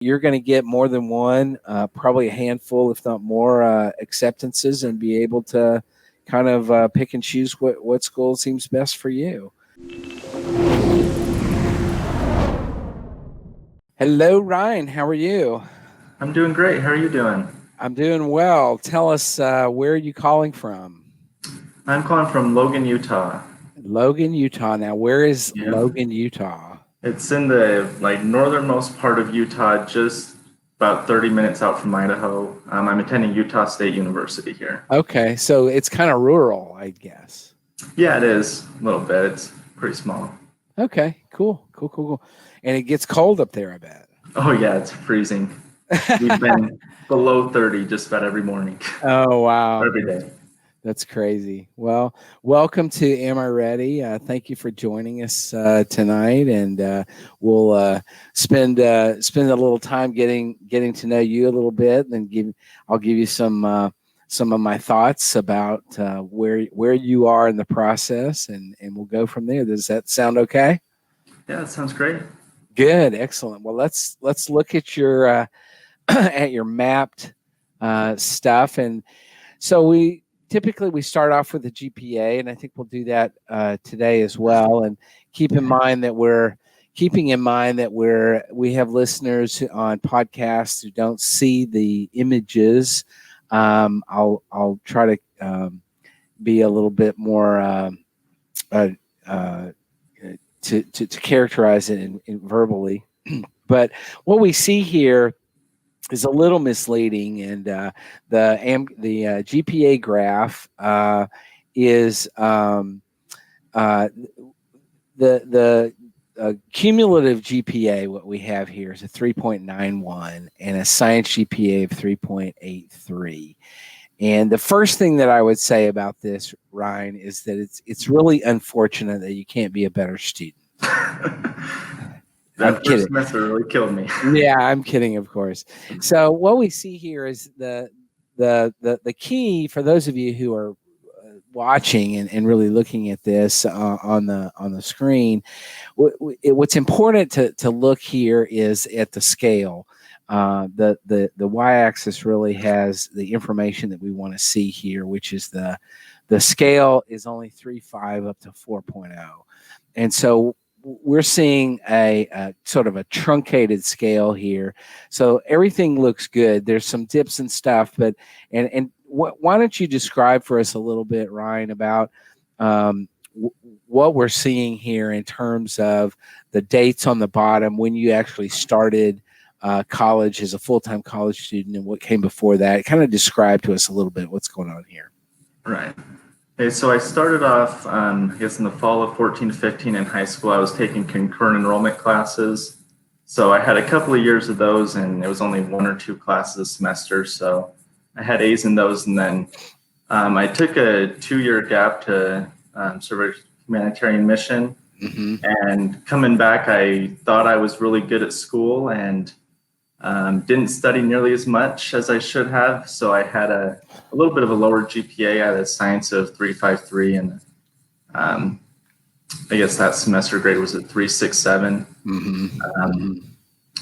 you're going to get more than one, probably a handful, if not more, acceptances, and be able to kind of pick and choose what school seems best for you. Hello, Ryne. How are you? I'm doing great. How are you doing? I'm doing well. Tell us, where are you calling from? I'm calling from Logan, Utah. Logan, Utah. Now, where is Yeah. Logan, Utah? It's in the northernmost part of Utah, just about 30 minutes out from Idaho. I'm attending Utah State University here. Okay, so it's kind of rural, I guess. Yeah, it is a little bit. It's pretty small. Okay, cool. And it gets cold up there, I bet. Oh yeah, it's freezing. We've been below 30 just about every morning. Oh, wow. Every day. That's crazy. Well, welcome to Am I Ready? Thank you for joining us tonight, and we'll spend a little time getting to know you a little bit, and I'll give you some of my thoughts about where you are in the process, and we'll go from there. Does that sound okay? Yeah, that sounds great. Good, excellent. Well, let's look at your at your mapped stuff, and so we start off with the GPA, and I think we'll do that today as well. And keeping in mind that we have listeners on podcasts who don't see the images. I'll try to be a little bit more to characterize it in verbally. But what we see here is a little misleading, and the GPA graph is the cumulative GPA. What we have here is a 3.91 and a science GPA of 3.83. And the first thing that I would say about this, Ryne, is that it's really unfortunate that you can't be a better student. That first semester really killed me. Yeah, I'm kidding, of course. So what we see here is the key for those of you who are watching and really looking at this on the screen. What's important to look here is at the scale. The y-axis really has the information that we want to see here, which is the scale is only 3.5 up to 4.0, and so we're seeing a sort of a truncated scale here. So everything looks good. There's some dips and stuff, but why don't you describe for us a little bit, Ryne, about what we're seeing here in terms of the dates on the bottom, when you actually started college as a full-time college student, and what came before that. Kind of describe to us a little bit what's going on here. Right. Okay, so I started off, I guess in the fall of 14-15 in high school. I was taking concurrent enrollment classes. So I had a couple of years of those, and it was only 1 or 2 classes a semester. So I had A's in those, and then I took a 2-year gap to serve a humanitarian mission. Mm-hmm. And coming back, I thought I was really good at school and didn't study nearly as much as I should have. So I had a little bit of a lower GPA. I had a science of 3.53, and I guess that semester grade was at 3.67. Mm-hmm.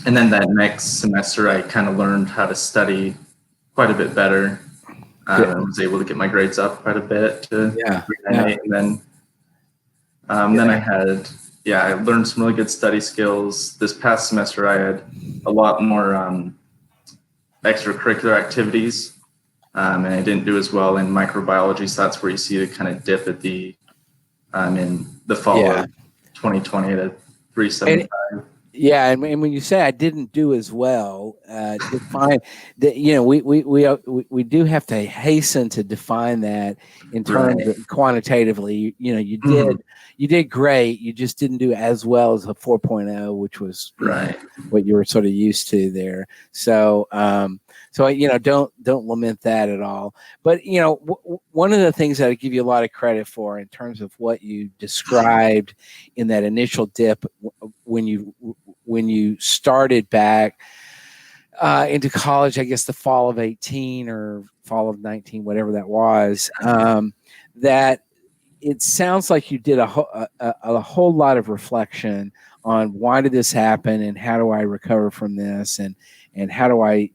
And then that next semester, I kind of learned how to study quite a bit better. I was able to get my grades up quite a bit to 3.98, and then I learned some really good study skills. This past semester, I had a lot more extracurricular activities, and I didn't do as well in microbiology. So that's where you see the kind of dip at the in the fall of 2020 to 3.75. Yeah, and when you say I didn't do as well, define that. We do have to hasten to define that in terms of quantitatively. You did great. You just didn't do as well as a 4.0, which was what you were sort of used to there. So don't lament that at all. But one of the things that I give you a lot of credit for in terms of what you described in that initial dip when you started back into college, I guess the fall of 18 or fall of 19, whatever that was, that it sounds like you did a whole lot of reflection on why did this happen and how do I recover from this and how do I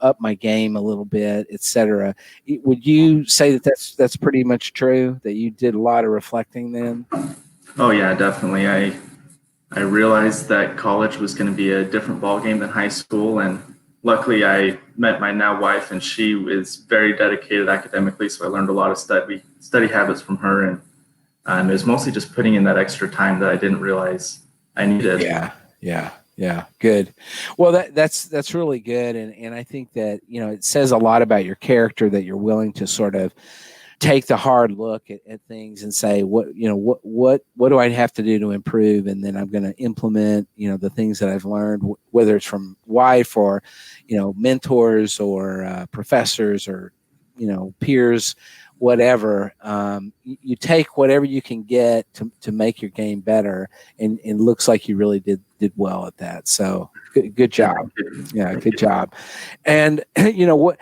up my game a little bit, etc. Would you say that that's pretty much true, that you did a lot of reflecting then? Oh yeah, definitely. I realized that college was going to be a different ballgame than high school, and luckily I met my now wife, and she is very dedicated academically. So I learned a lot of study habits from her, and it was mostly just putting in that extra time that I didn't realize I needed. Yeah. Good. Well, that's really good, and I think that it says a lot about your character that you're willing to sort of take the hard look at things and say what do I have to do to improve, and then I'm going to implement the things that I've learned, whether it's from wife or mentors or professors or peers, whatever. You take whatever you can get to make your game better, and it looks like you really did well at that. So good job. Yeah, good job. And what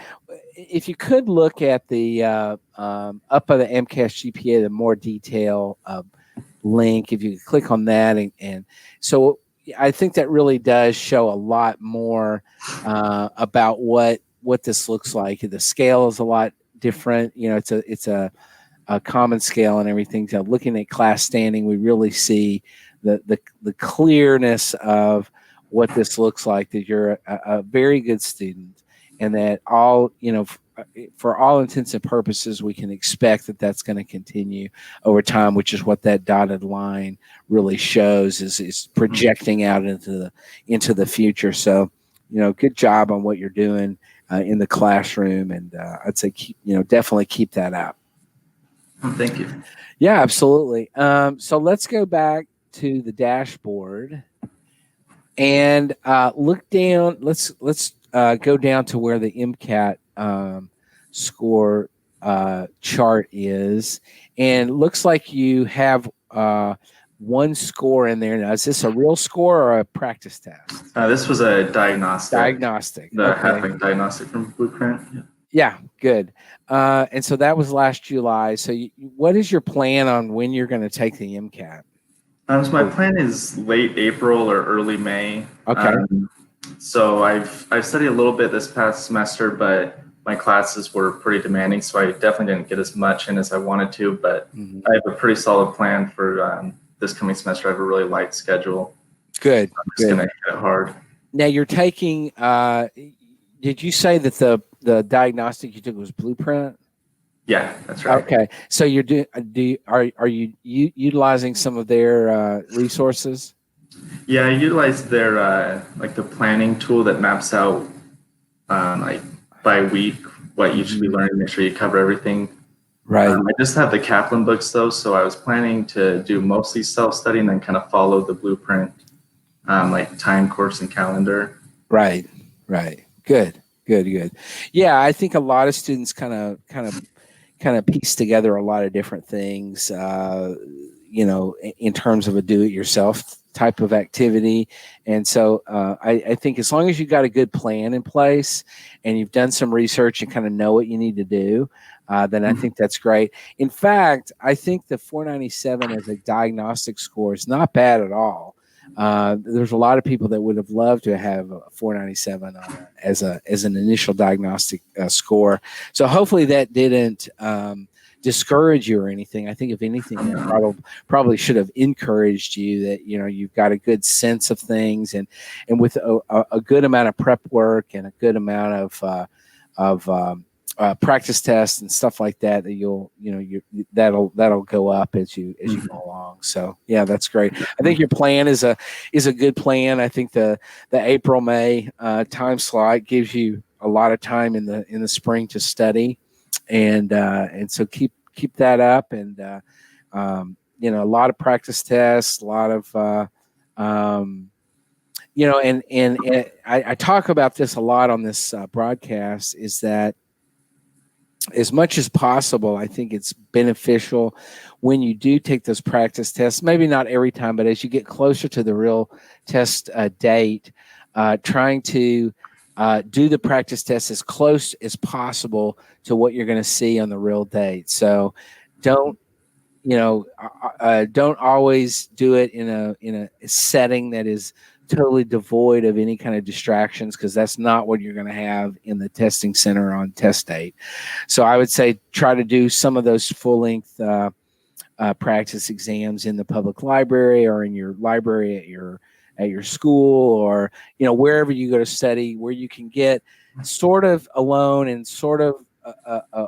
if you could look at the up of the MCAT GPA, the more detail link, if you could click on that, and so I think that really does show a lot more about what this looks like. The scale is a lot different. It's a common scale and everything. So looking at class standing, we really see the clearness of what this looks like, that you're a very good student, and that all for all intents and purposes, we can expect that that's going to continue over time, which is what that dotted line really shows, is projecting out into the future. So good job on what you're doing in the classroom, and I'd say definitely keep that up. Thank you. Yeah, absolutely. So let's go back to the dashboard and look down. Let's go down to where the MCAT score chart is, and it looks like you have one score in there. Now, is this a real score or a practice test? This was a diagnostic. The half-length diagnostic from Blueprint. Yeah, good. And so that was last July. So what is your plan on when you're going to take the MCAT? So my plan is late April or early May. Okay. So I've studied a little bit this past semester, but my classes were pretty demanding, so I definitely didn't get as much in as I wanted to. But I have a pretty solid plan for this coming semester. I have a really light schedule. Good. I'm just going to hit it hard. Now you're taking. Did you say that the diagnostic you took was Blueprint? Yeah, that's right. Okay, so you're are you utilizing some of their resources? Yeah, I utilize their like the planning tool that maps out like by week what you should be learning. Make sure you cover everything. Right. I just have the Kaplan books though, so I was planning to do mostly self-study and then kind of follow the Blueprint like time, course, and calendar. Right. Good. Yeah, I think a lot of students kind of piece together a lot of different things, in terms of a do-it-yourself type of activity. And so I think as long as you've got a good plan in place and you've done some research and kind of know what you need to do, then I think that's great. In fact, I think the 497 as a diagnostic score is not bad at all. There's a lot of people that would have loved to have a 497 as an initial diagnostic score. So hopefully that didn't discourage you or anything. I think if anything, that probably should have encouraged you that you've got a good sense of things, and with a good amount of prep work and a good amount of practice tests and stuff like that, that that'll go up as you go along. So yeah, that's great. I think your plan is a good plan. I think the April May time slot gives you a lot of time in the spring to study, and so keep that up, and a lot of practice tests, a lot of and I talk about this a lot on this broadcast, is that as much as possible, I think it's beneficial when you do take those practice tests, maybe not every time, but as you get closer to the real test date, trying to do the practice test as close as possible to what you're going to see on the real date. So don't don't always do it in a setting that is totally devoid of any kind of distractions, because that's not what you're going to have in the testing center on test date. So I would say try to do some of those full-length practice exams in the public library, or in your library at your school, or wherever you go to study, where you can get sort of alone and sort of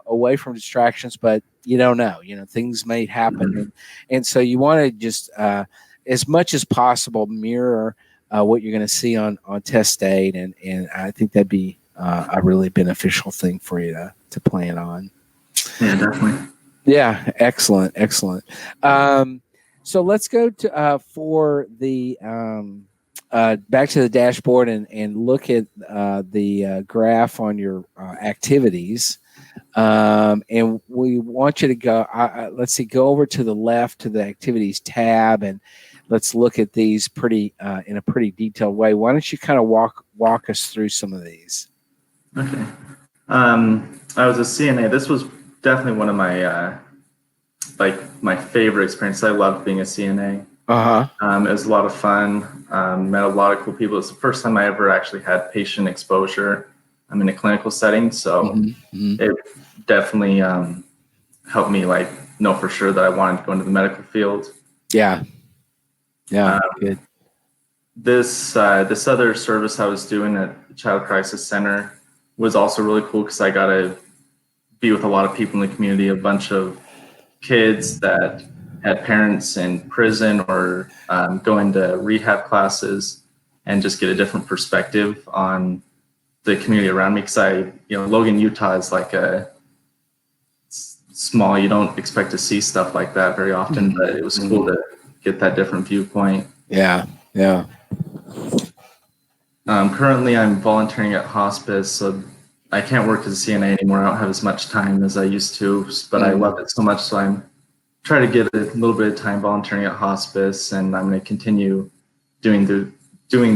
away from distractions, but you don't know, things may happen. And so you want to just, as much as possible, mirror what you're going to see on test date. And I think that'd be a really beneficial thing for you to plan on. Yeah, definitely. Yeah. Excellent. So let's go to, for the, back to the dashboard and look at the graph on your activities. And we want you to go, go over to the left to the activities tab, and let's look at these in a pretty detailed way. Why don't you kind of walk us through some of these? Okay. I was a CNA. This was definitely one of my, my favorite experiences. I loved being a CNA. It was a lot of fun. Met a lot of cool people. It's the first time I ever actually had patient exposure. I'm in a clinical setting, so it definitely helped me know for sure that I wanted to go into the medical field. Yeah. Good. This other service I was doing at the Child Crisis Center was also really cool, because I got to be with a lot of people in the community, a bunch of kids that had parents in prison or going to rehab classes, and just get a different perspective on the community around me. Because Logan, Utah is like a small, you don't expect to see stuff like that very often, but it was cool to get that different viewpoint. Yeah. Currently I'm volunteering at hospice, so I can't work as a CNA anymore. I don't have as much time as I used to, but I love it so much. So I'm trying to get a little bit of time volunteering at hospice, and I'm going to continue doing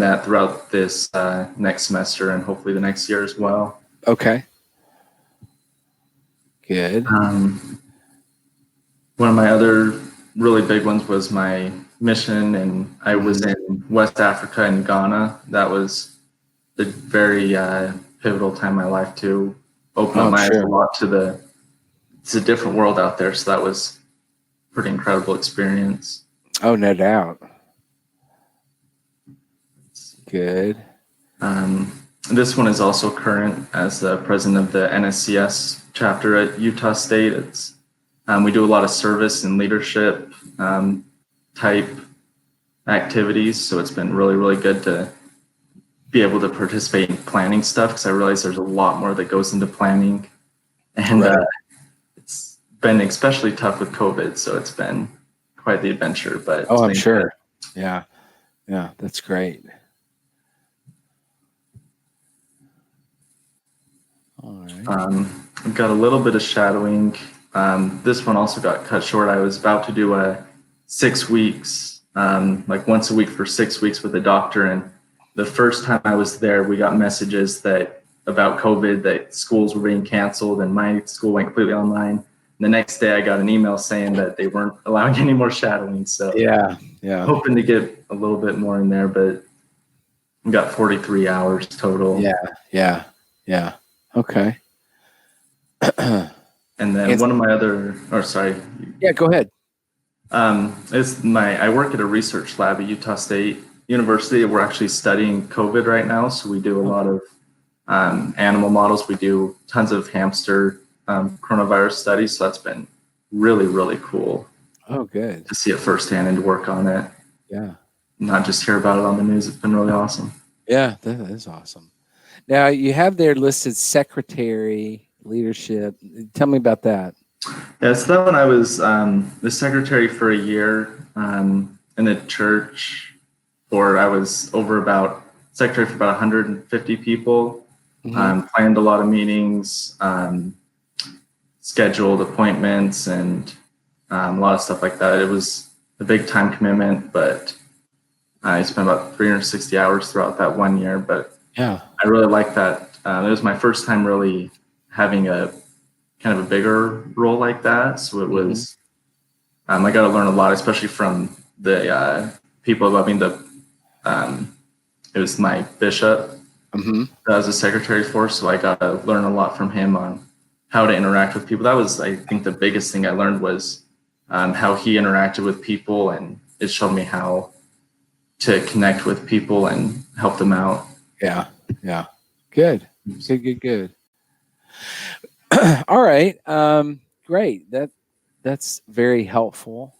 that throughout this next semester, and hopefully the next year as well. Okay. Good. One of my other really big ones was my mission, and I was in West Africa and Ghana. That was a very pivotal time in my life to open up my eyes a lot to it's a different world out there. So that was a pretty incredible experience. Oh, no doubt. Good. This one is also current as the president of the NSCS chapter at Utah State. It's we do a lot of service and leadership type activities, so it's been really, really good to be able to participate in planning stuff, because I realize there's a lot more that goes into planning, and it's been especially tough with COVID, so it's been quite the adventure. But I'm sure. Good. Yeah, that's great. All right. I've got a little bit of shadowing. This one also got cut short. I was about to do a 6 weeks, once a week for 6 weeks with a doctor. And the first time I was there, we got messages about COVID, that schools were being canceled, and my school went completely online. And the next day I got an email saying that they weren't allowing any more shadowing. So yeah. Hoping to get a little bit more in there, but we got 43 hours total. Yeah. Okay. And then one of my other, Yeah, go ahead. I work at a research lab at Utah State University. We're actually studying COVID right now. So we do a lot of animal models. We do tons of hamster coronavirus studies. So that's been really, really cool. Oh, good. To see it firsthand and to work on it. Yeah. Not just hear about it on the news. It's been really awesome. Yeah, that is awesome. Now you have there listed secretary leadership. Tell me about that. Yeah, so that one I was the secretary for a year in the church, I was secretary for about 150 people. Planned a lot of meetings, scheduled appointments, and a lot of stuff like that. It was a big time commitment, but I spent about 360 hours throughout that 1 year. But yeah, I really liked that. It was my first time really having a kind of a bigger role like that. So it was I got to learn a lot, especially from the people above me. It was my bishop that I was a secretary for, so I got to learn a lot from him on how to interact with people. That was, I think, the biggest thing I learned was how he interacted with people, and it showed me how to connect with people and help them out. Yeah. Good. All right. Great. That's very helpful.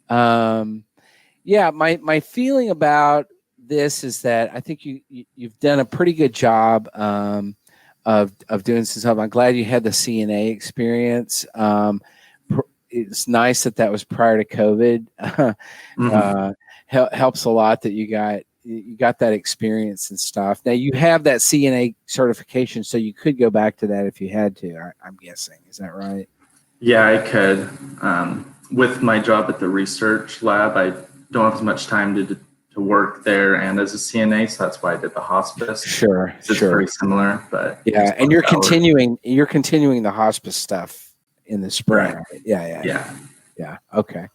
Yeah, my feeling about this is that I think you've done a pretty good job of doing some stuff. I'm glad you had the CNA experience. It's nice that was prior to COVID. Helps a lot that you got that experience and stuff. Now you have that CNA certification, so you could go back to that if you had to. I'm guessing. Is that right? Yeah, I could. With my job at the research lab, I don't have as much time to work there and as a CNA, so that's why I did the hospice. Sure. It's pretty similar, but yeah, and you're continuing the hospice stuff in the spring. Right. Yeah. Okay.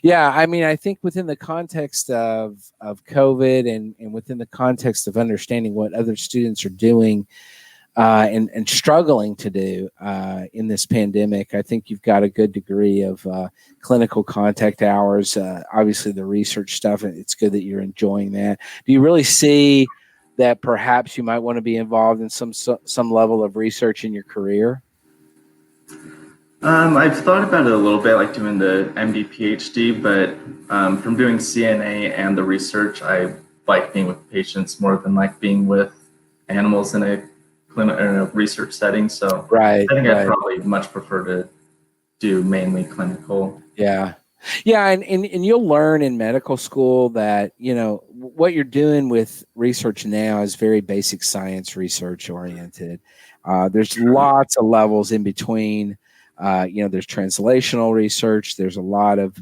Yeah, I mean, I think within the context of COVID and within the context of understanding what other students are doing and struggling to do in this pandemic, I think you've got a good degree of clinical contact hours. Obviously, the research stuff, it's good that you're enjoying that. Do you really see that perhaps you might want to be involved in some level of research in your career? I've thought about it a little bit, like doing the MD PhD, but from doing CNA and the research, I like being with patients more than like being with animals in a research setting. So I think I'd probably much prefer to do mainly clinical. Yeah, and you'll learn in medical school that, what you're doing with research now is very basic science research oriented. There's lots of levels in between. There's translational research. There's a lot of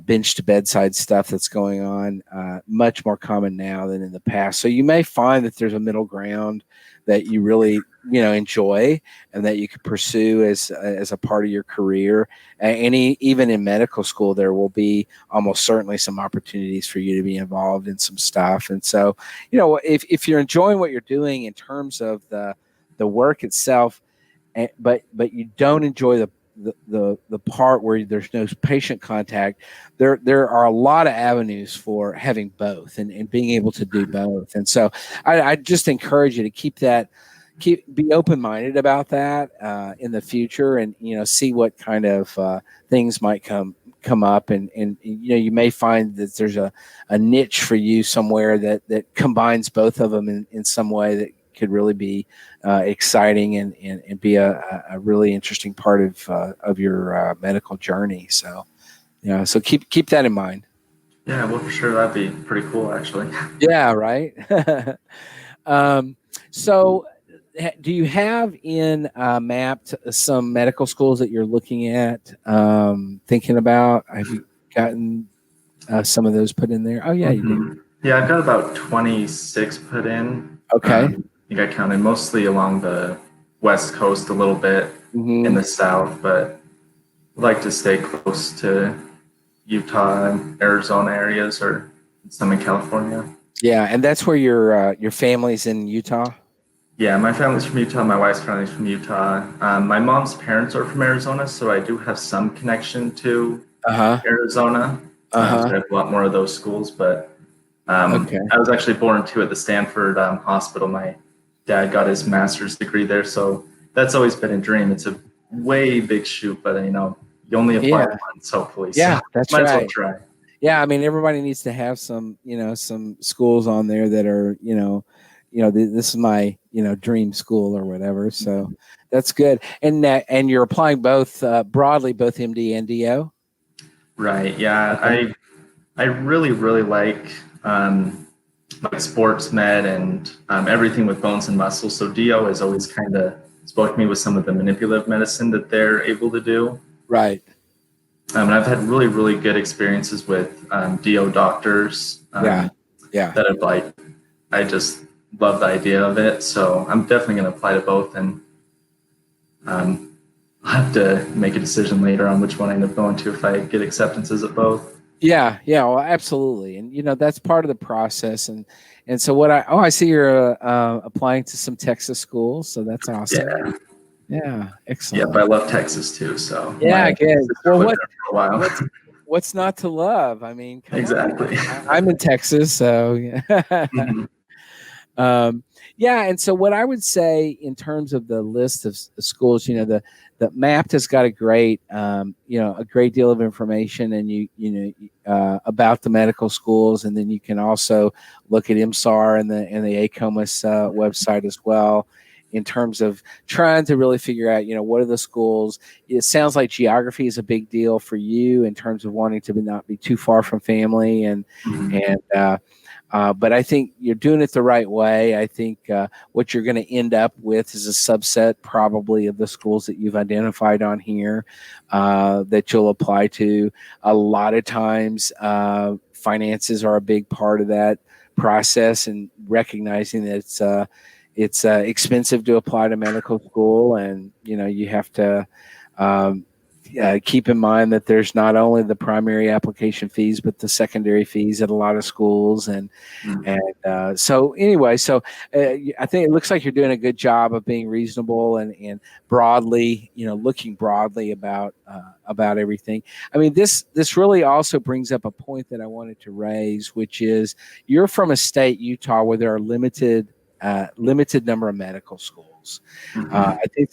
bench to bedside stuff that's going on, much more common now than in the past. So you may find that there's a middle ground that you really, enjoy and that you could pursue as a part of your career. And even in medical school, there will be almost certainly some opportunities for you to be involved in some stuff. And so, if you're enjoying what you're doing in terms of the work itself, but you don't enjoy the part where there's no patient contact, there are a lot of avenues for having both and being able to do both. And so I just encourage you to be open-minded about that in the future, and see what kind of things might come up, and you may find that there's a niche for you somewhere that combines both of them in some way that could really be exciting and be a really interesting part of your medical journey. So, so keep that in mind. Yeah, well, for sure, that'd be pretty cool, actually. Yeah, right. So, do you have mapped some medical schools that you're looking at, thinking about? Have you gotten some of those put in there? Oh, yeah, you did. Yeah, I've got about 26 put in. Okay. I think I counted mostly along the West Coast, a little bit in the South, but I'd like to stay close to Utah and Arizona areas, or some in California. Yeah, and that's where your family's in Utah? Yeah, my family's from Utah. My wife's family's from Utah. My mom's parents are from Arizona, so I do have some connection to Arizona. So I have a lot more of those schools, but I was actually born at the Stanford Hospital. My dad got his master's degree there, so that's always been a dream. It's a way big shoot, but you only apply once, hopefully. Yeah, so that's right. Might as well try. Yeah, I mean, everybody needs to have some schools on there that are this is my dream school or whatever. So that's good. And you're applying both broadly, both MD and DO. Right. Yeah. Okay. I really like sports med and everything with bones and muscles. So DO has always kind of spoke to me with some of the manipulative medicine that they're able to do. Right. And I've had really good experiences with DO doctors. That have I just love the idea of it. So I'm definitely going to apply to both and I'll have to make a decision later on which one I end up going to if I get acceptances at both. Yeah, yeah, well, absolutely, and that's part of the process, and so I see you're applying to some Texas schools, so that's awesome. Yeah. Yeah, Yeah, excellent. but I love Texas too. So Yeah, my good. sister Well, lived there for a while. what's not to love? I mean, come on. Exactly. I'm in Texas, so yeah. Mhm. Um, yeah, and so what I would say in terms of the list of schools, the MAP has got a great, a great deal of information, and about the medical schools, and then you can also look at IMSAR and the ACOMAS website as well. In terms of trying to really figure out, what are the schools? It sounds like geography is a big deal for you in terms of wanting to not be too far from family, but I think you're doing it the right way. I think what you're going to end up with is a subset probably of the schools that you've identified on here that you'll apply to. A lot of times, finances are a big part of that process, and recognizing that it's expensive to apply to medical school, and you have to um, keep in mind that there's not only the primary application fees, but the secondary fees at a lot of schools. So anyway, I think it looks like you're doing a good job of being reasonable and broadly, looking broadly about everything. I mean, this really also brings up a point that I wanted to raise, which is you're from a state, Utah, where there are limited number of medical schools. I think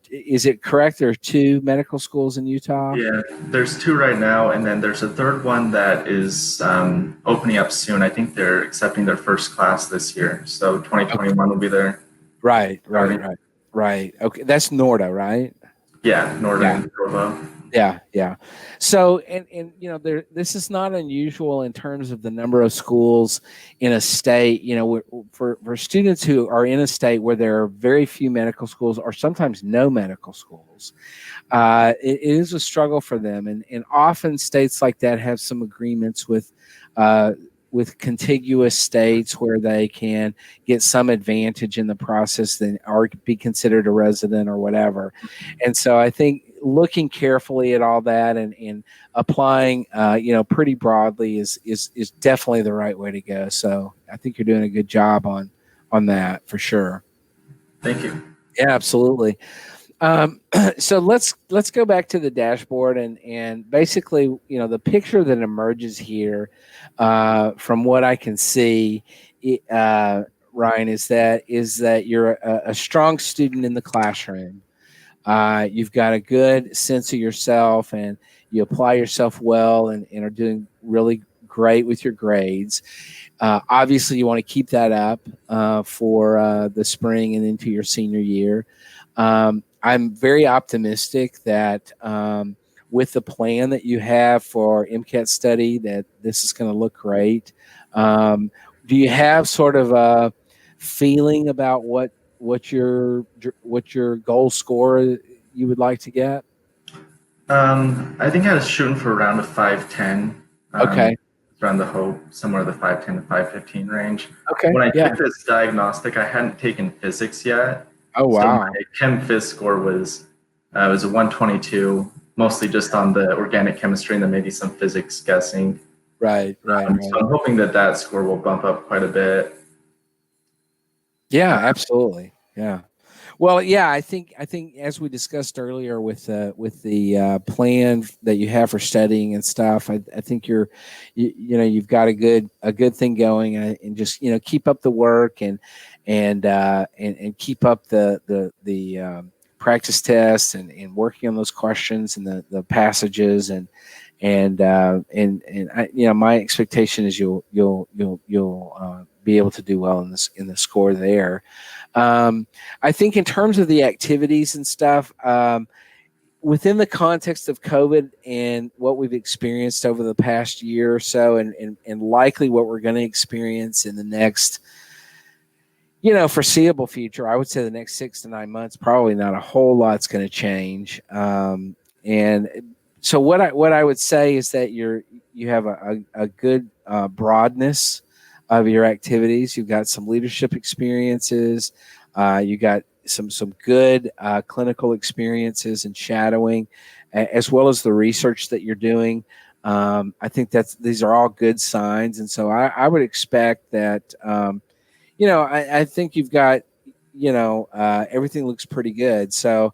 is it correct? There are 2 medical schools in Utah? Yeah, there's 2 right now, and then there's a third one that is opening up soon. I think they're accepting their first class this year, so 2021 will be there. Right. Okay, that's Norda, right? Yeah, Northern Provo. Yeah. So, and this is not unusual in terms of the number of schools in a state. For students who are in a state where there are very few medical schools, or sometimes no medical schools, it is a struggle for them. And often states like that have some agreements with contiguous states where they can get some advantage in the process then, or be considered a resident or whatever. And so I think looking carefully at all that and applying, pretty broadly is definitely the right way to go. So I think you're doing a good job on that for sure. Thank you. Yeah, absolutely. So let's go back to the dashboard and basically, the picture that emerges here, from what I can see, Ryne, is that you're a strong student in the classroom. You've got a good sense of yourself, and you apply yourself well, and are doing really great with your grades. Obviously, you want to keep that up for the spring and into your senior year. I'm very optimistic that with the plan that you have for MCAT study, that this is going to look great. Do you have sort of a feeling about what your goal score you would like to get? I think I was shooting for around a 510. Okay. Around the hope, somewhere the 510 to 515 range. Okay. When I Yeah. took this diagnostic, I hadn't taken physics yet. Oh, So wow. my Chem Phys score was a 122, mostly just on the organic chemistry and then maybe some physics guessing. Right. So I'm hoping that score will bump up quite a bit. Yeah, absolutely. Yeah. Well, yeah, I think as we discussed earlier with the plan that you have for studying and stuff, I think you've got a good thing going, and just keep up the work and keep up the practice tests and working on those questions and the passages and my expectation is you'll be able to do well in the score there. I think in terms of the activities and stuff, within the context of COVID and what we've experienced over the past year or so, and likely what we're going to experience in the next, foreseeable future, I would say the next 6 to 9 months, probably not a whole lot's going to change. And so what I would say is that you have a good broadness of your activities. You've got some leadership experiences. You got some good clinical experiences and shadowing, as well as the research that you're doing. I think these are all good signs, and so I would expect that. I think you've got, everything looks pretty good. So,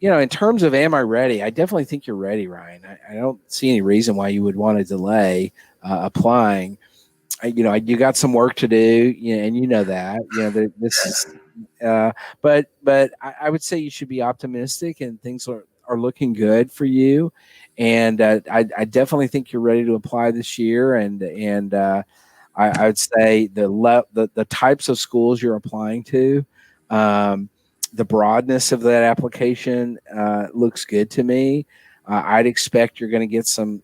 in terms of am I ready? I definitely think you're ready, Ryne. I don't see any reason why you would want to delay applying. You got some work to do, and you know that. This is, but I would say you should be optimistic, and things are looking good for you. And I definitely think you're ready to apply this year. And I would say the types of schools you're applying to, the broadness of that application looks good to me. I'd expect you're going to get some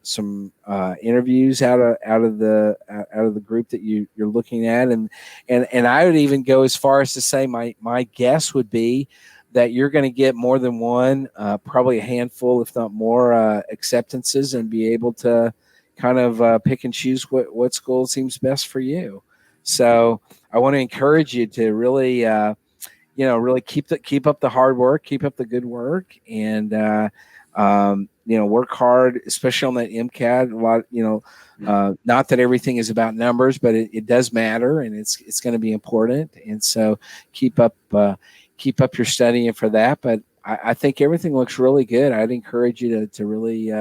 interviews out of the group that you're looking at, and I would even go as far as to say my guess would be that you're going to get more than one, probably a handful, if not more, acceptances, and be able to kind of pick and choose what school seems best for you. So I want to encourage you to really, really keep up the hard work, keep up the good work, and work hard, especially on that MCAT. A lot, not that everything is about numbers, but it does matter, and it's going to be important. And so keep up your studying for that. But I think everything looks really good. I'd encourage you to really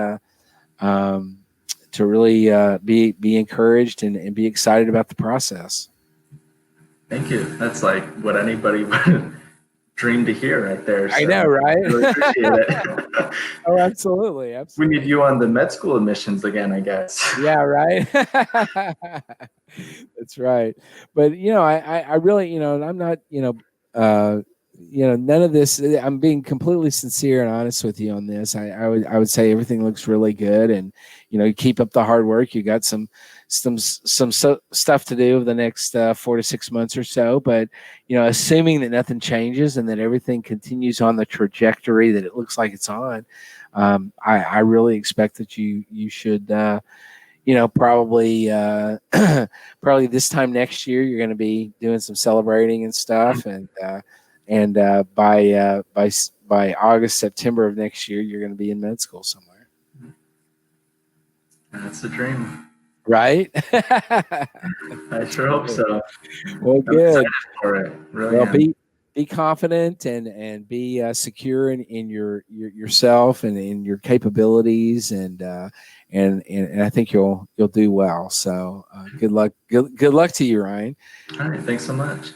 be encouraged and be excited about the process. Thank you. That's like what anybody would dream to hear right there. So I know, right? I really appreciate it. Oh, absolutely. We need you on the med school admissions again, I guess. Yeah, right. That's right. But I really, I'm not, none of this. I'm being completely sincere and honest with you on this. I would say everything looks really good, and you keep up the hard work. You got some stuff to do over the next 4 to 6 months or so. But assuming that nothing changes and that everything continues on the trajectory that it looks like it's on, I really expect that you should. Probably probably this time next year you're going to be doing some celebrating and stuff, and by August, September of next year you're going to be in med school somewhere. That's the dream, right? I sure hope so. Well, good. I'm excited for it. Really. Well, be confident and be secure in yourself and in your capabilities, and I think you'll do well. So good luck to you, Ryne. All right, thanks so much.